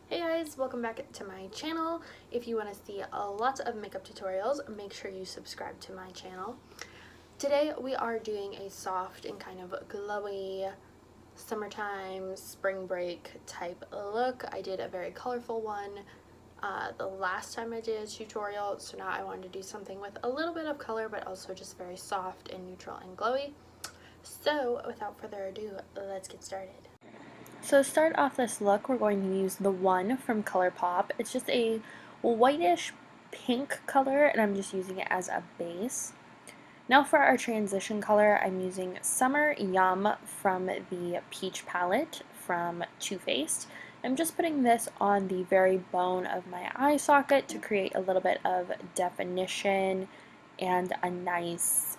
Hey guys, welcome back to my channel. If you want to see lots of makeup tutorials, make sure you subscribe to my channel. Today we are doing a soft and kind of glowy summertime spring break type look. I did a very colorful one the last time I did a tutorial, so now I wanted to do something with a little bit of color but also just very soft and neutral and glowy. So without further ado, let's get started. So to start off this look, we're going to use the one from ColourPop. It's just a whitish pink color, and I'm just using it as a base. Now for our transition color, I'm using Summer Yum from the Peach palette from Too Faced. I'm just putting this on the very bone of my eye socket to create a little bit of definition and a nice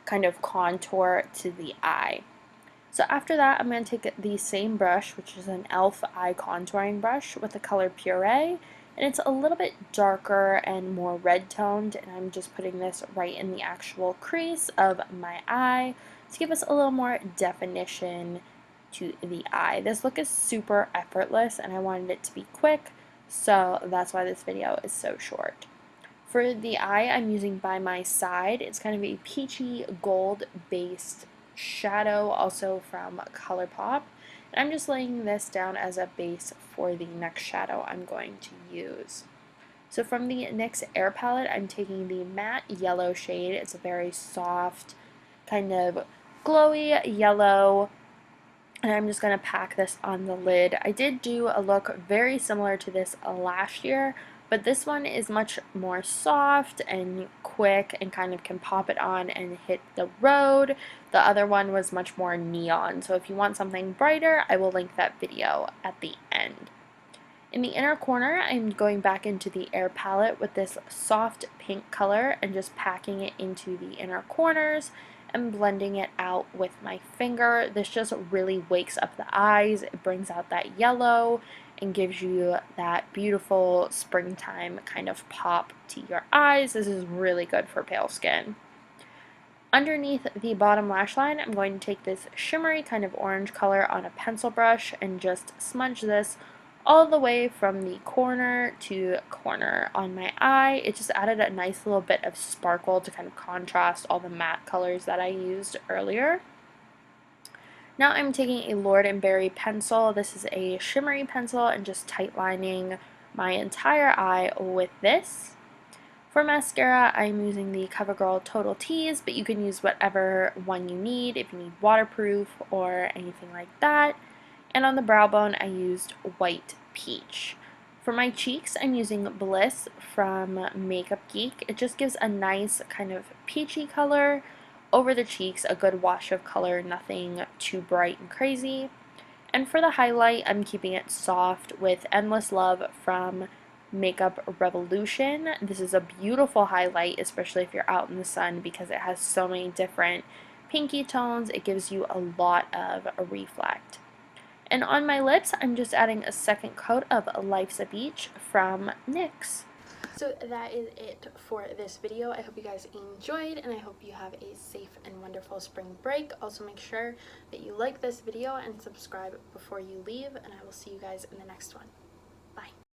kind of contour to the eye. So after that, I'm going to take the same brush, which is an e.l.f. eye contouring brush with the color Puree, and it's a little bit darker and more red toned, and I'm just putting this right in the actual crease of my eye to give us a little more definition to the eye. This look is super effortless, and I wanted it to be quick, so that's why this video is so short. For the eye, I'm using By My Side. It's kind of a peachy gold based shadow, also from ColourPop. And I'm just laying this down as a base for the next shadow I'm going to use. So from the NYX Air palette, I'm taking the matte yellow shade. It's a very soft, kind of glowy yellow, and I'm just going to pack this on the lid. I did do a look very similar to this last year, but this one is much more soft and quick and kind of can pop it on and hit the road. The other one was much more neon, so if you want something brighter, I will link that video at the end. In the inner corner, I'm going back into the Air palette with this soft pink color and just packing it into the inner corners and blending it out with my finger. This just really wakes up the eyes. It brings out that yellow and gives you that beautiful springtime kind of pop to your eyes. This is really good for pale skin. Underneath the bottom lash line, I'm going to take this shimmery kind of orange color on a pencil brush and just smudge this all the way from the corner to corner on my eye. It just added a nice little bit of sparkle to kind of contrast all the matte colors that I used earlier. Now I'm taking a Lord & Berry pencil. This is a shimmery pencil and just tightlining my entire eye with this. For mascara, I'm using the CoverGirl Total Tease, but you can use whatever one you need if you need waterproof or anything like that. And on the brow bone, I used White Peach. For my cheeks, I'm using Bliss from Makeup Geek. It just gives a nice kind of peachy color over the cheeks, a good wash of color, nothing too bright and crazy. And for the highlight, I'm keeping it soft with Endless Love from Makeup Revolution. This is a beautiful highlight, especially if you're out in the sun, because it has so many different pinky tones. It gives you a lot of a reflect. And on my lips, I'm just adding a second coat of Life's a Beach from NYX. So that is it for this video. I hope you guys enjoyed, and I hope you have a safe and wonderful spring break. Also make sure that you like this video and subscribe before you leave, and I will see you guys in the next one.